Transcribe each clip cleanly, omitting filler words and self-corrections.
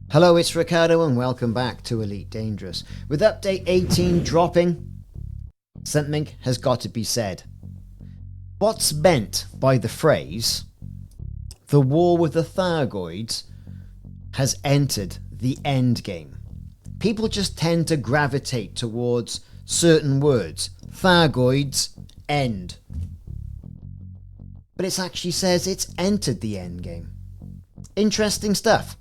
Hello, it's Ricardo and welcome back to Elite Dangerous. With update 18 dropping, something has got to be said. What's meant by the phrase, the war with the Thargoids has entered the endgame? People just tend to gravitate towards certain words. Thargoids, end. But it actually says it's entered the endgame. Interesting stuff.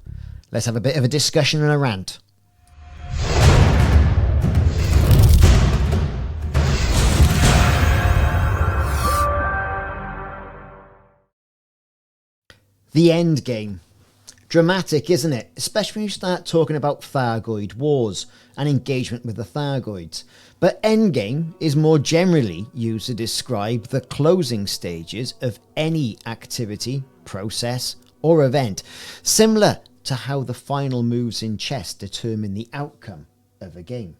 Let's have a bit of a discussion and a rant. The end game. Dramatic, isn't it? Especially when you start talking about Thargoid wars and engagement with the Thargoids. But endgame is more generally used to describe the closing stages of any activity, process, or event, similar to how the final moves in chess determine the outcome of a game.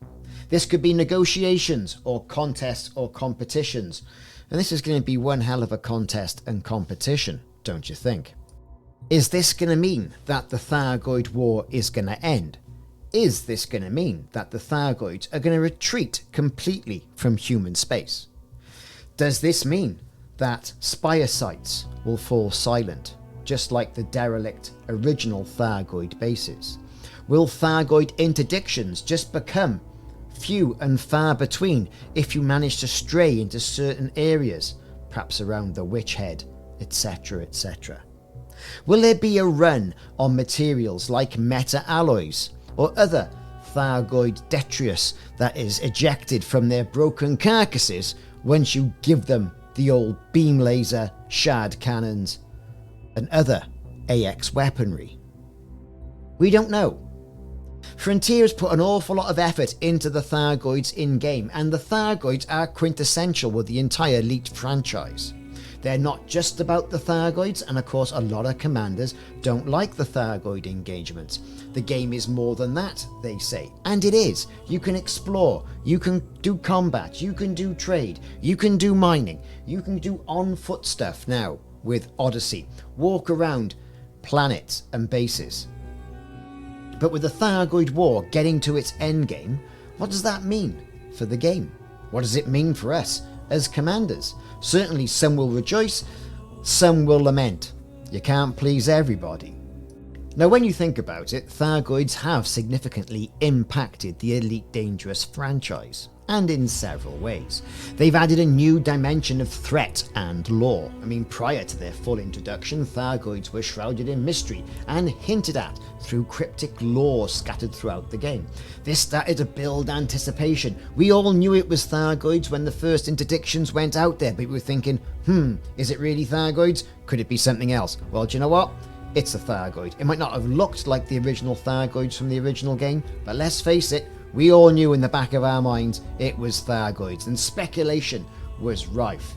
This could be negotiations or contests or competitions. And this is going to be one hell of a contest and competition, don't you think? Is this going to mean that the Thargoid War is going to end? Is this going to mean that the Thargoids are going to retreat completely from human space? Does this mean that spire sites will fall silent, just like the derelict original Thargoid bases? Will Thargoid interdictions just become few and far between if you manage to stray into certain areas, perhaps around the Witch Head, etc., etc.? Will there be a run on materials like meta-alloys or other Thargoid detritus that is ejected from their broken carcasses once you give them the old beam laser, shard cannons, and other AX weaponry? We don't know. Frontier has put an awful lot of effort into the Thargoids in-game, and the Thargoids are quintessential with the entire Elite franchise. They're not just about the Thargoids, and of course a lot of commanders don't like the Thargoid engagements. The game is more than that, they say. And it is. You can explore, you can do combat, you can do trade, you can do mining, you can do on-foot stuff now with Odyssey. Walk around planets and bases. But with the Thargoid War getting to its endgame, what does that mean for the game? What does it mean for us as commanders? Certainly some will rejoice, some will lament. You can't please everybody. Now when you think about it, Thargoids have significantly impacted the Elite Dangerous franchise, and in several ways. They've added a new dimension of threat and lore. I mean, prior to their full introduction, Thargoids were shrouded in mystery and hinted at through cryptic lore scattered throughout the game. This started to build anticipation. We all knew it was Thargoids when the first interdictions went out there, but we were thinking, is it really Thargoids? Could it be something else? Well, do you know what? It's a Thargoid. It might not have looked like the original Thargoids from the original game, but let's face it, we all knew in the back of our minds it was Thargoids, and speculation was rife.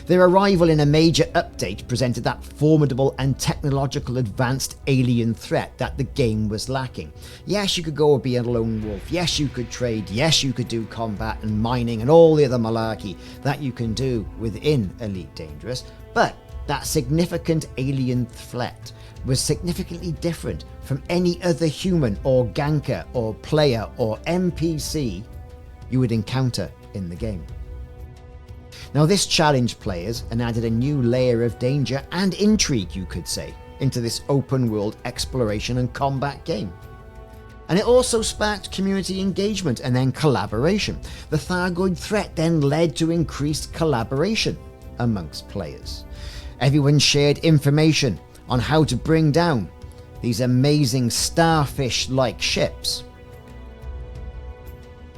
Their arrival in a major update presented that formidable and technological advanced alien threat that the game was lacking. Yes, you could go and be a lone wolf, yes you could trade, yes you could do combat and mining and all the other malarkey that you can do within Elite Dangerous, but that significant alien threat was significantly different from any other human or ganker or player or NPC you would encounter in the game. Now this challenged players and added a new layer of danger and intrigue, you could say, into this open world exploration and combat game. And it also sparked community engagement and then collaboration. The Thargoid threat then led to increased collaboration amongst players. Everyone shared information on how to bring down these amazing starfish-like ships.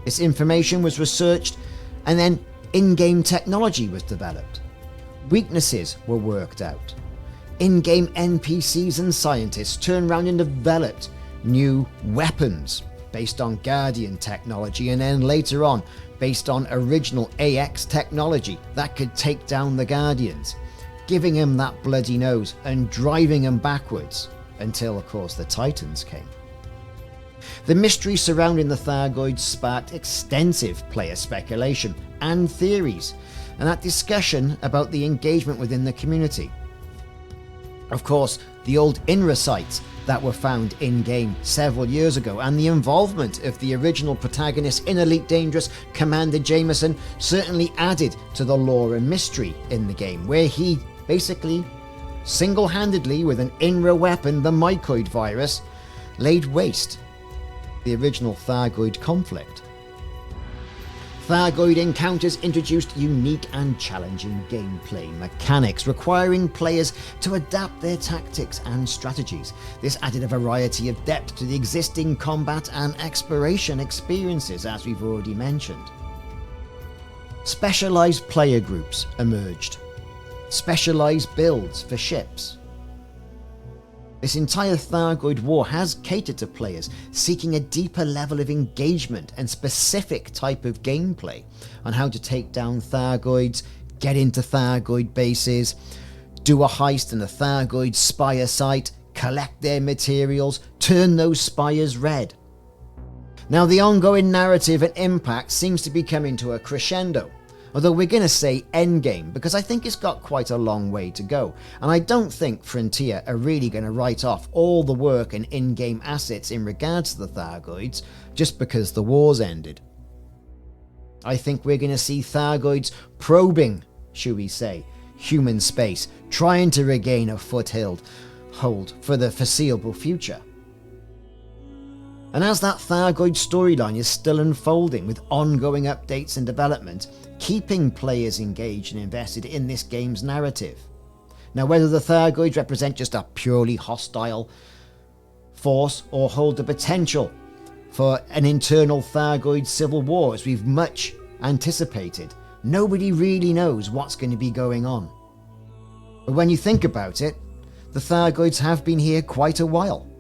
This information was researched, and then in-game technology was developed. Weaknesses were worked out. In-game NPCs and scientists turned around and developed new weapons based on Guardian technology, and then later on based on original AX technology that could take down the Guardians, giving him that bloody nose and driving him backwards until, of course, the Titans came. The mystery surrounding the Thargoids sparked extensive player speculation and theories, and that discussion about the engagement within the community. Of course, the old INRA sites that were found in-game several years ago, and the involvement of the original protagonist in Elite Dangerous, Commander Jameson, certainly added to the lore and mystery in the game, where he basically, single-handedly with an INRA weapon, the mycoid virus, laid waste the original Thargoid conflict. Thargoid encounters introduced unique and challenging gameplay mechanics, requiring players to adapt their tactics and strategies. This added a variety of depth to the existing combat and exploration experiences, as we've already mentioned. Specialized player groups emerged. Specialized builds for ships. This entire Thargoid War has catered to players seeking a deeper level of engagement and specific type of gameplay on how to take down Thargoids, get into Thargoid bases, do a heist in a Thargoid spire site, collect their materials, turn those spires red. Now the ongoing narrative and impact seems to be coming to a crescendo. Although we're going to say endgame, because I think it's got quite a long way to go, and I don't think Frontier are really going to write off all the work and in-game assets in regards to the Thargoids just because the war's ended. I think we're going to see Thargoids probing, should we say, human space, trying to regain a foothold for the foreseeable future. And as that Thargoid storyline is still unfolding with ongoing updates and development, keeping players engaged and invested in this game's narrative. Now, whether the Thargoids represent just a purely hostile force or hold the potential for an internal Thargoid civil war, as we've much anticipated, nobody really knows what's going to be going on. But when you think about it, the Thargoids have been here quite a while.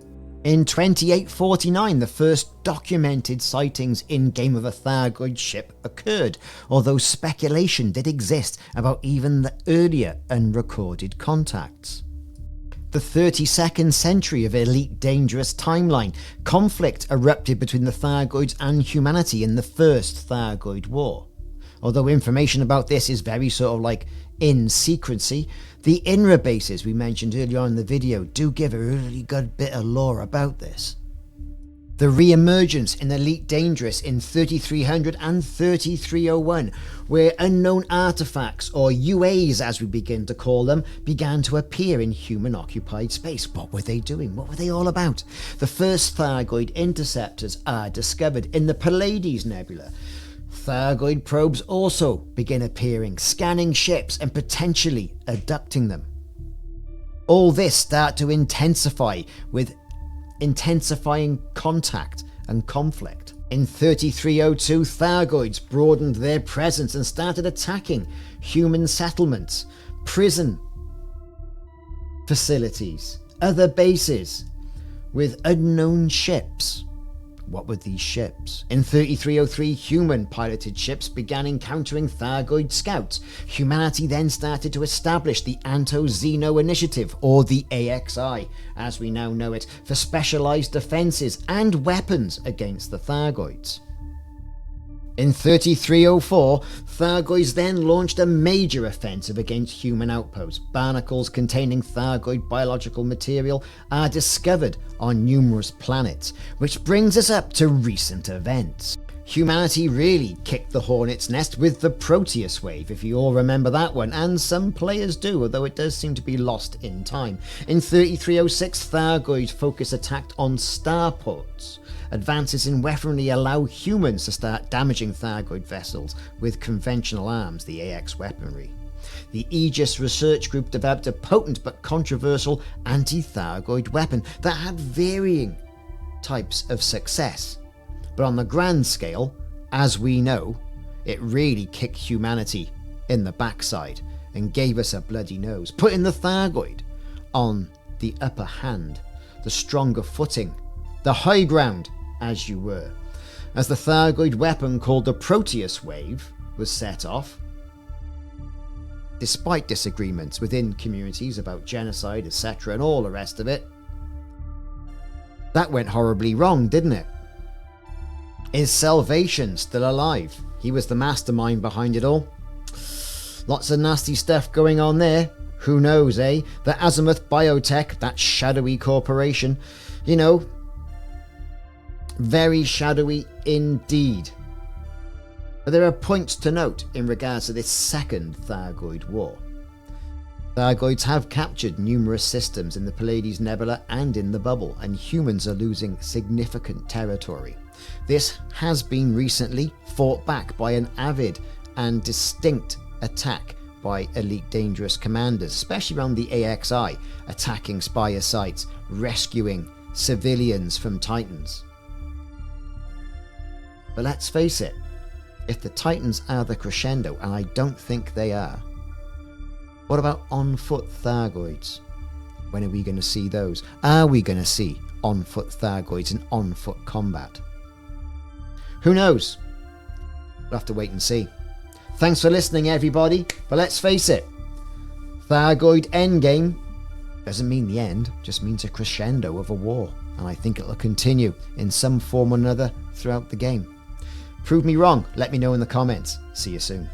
In 2849, the first documented sightings in-game of a Thargoid ship occurred, although speculation did exist about even the earlier unrecorded contacts. The 32nd century of Elite Dangerous timeline, conflict erupted between the Thargoids and humanity in the First Thargoid War. Although information about this is very sort of like in secrecy, the INRA bases we mentioned earlier on in the video do give a really good bit of lore about this. The re-emergence in Elite Dangerous in 3300 and 3301, where unknown artifacts, or UAs as we begin to call them, began to appear in human-occupied space. What were they doing? What were they all about? The first Thargoid interceptors are discovered in the Pleiades Nebula. Thargoid probes also begin appearing, scanning ships and potentially abducting them. All this start to intensify with intensifying contact and conflict. In 3302, Thargoids broadened their presence and started attacking human settlements, prison facilities, other bases with unknown ships. What were these ships? In 3303, human-piloted ships began encountering Thargoid scouts. Humanity then started to establish the Anto-Xeno Initiative, or the AXI, as we now know it, for specialized defenses and weapons against the Thargoids. In 3304, Thargoids then launched a major offensive against human outposts. Barnacles containing Thargoid biological material are discovered on numerous planets, which brings us up to recent events. Humanity really kicked the hornet's nest with the Proteus wave, if you all remember that one, and some players do, although it does seem to be lost in time. In 3306, Thargoid focus attacked on starports. Advances in weaponry allow humans to start damaging Thargoid vessels with conventional arms, the AX weaponry. The Aegis Research Group developed a potent but controversial anti-Thargoid weapon that had varying types of success. But on the grand scale, as we know, it really kicked humanity in the backside and gave us a bloody nose, putting the Thargoid on the upper hand, the stronger footing, the high ground, as you were, as the Thargoid weapon called the Proteus wave was set off. Despite disagreements within communities about genocide, etc., and all the rest of it, that went horribly wrong, didn't it? Is Salvation still alive? He was the mastermind behind it all. Lots of nasty stuff going on there. Who knows, eh? The Azimuth Biotech, that shadowy corporation, you know, very shadowy indeed. But there are points to note in regards to this second Thargoid War. Thargoids have captured numerous systems in the Pleiades Nebula and in the Bubble, and humans are losing significant territory. This has been recently fought back by an avid and distinct attack by elite dangerous commanders, especially around the AXI, attacking Spire sites, rescuing civilians from Titans. But let's face it, if the Titans are the crescendo, and I don't think they are, what about on-foot Thargoids? When are we going to see those? Are we going to see on-foot Thargoids in on-foot combat? Who knows? We'll have to wait and see. Thanks for listening, everybody. But let's face it, Thargoid Endgame doesn't mean the end, just means a crescendo of a war. And I think it'll continue in some form or another throughout the game. Prove me wrong. Let me know in the comments. See you soon.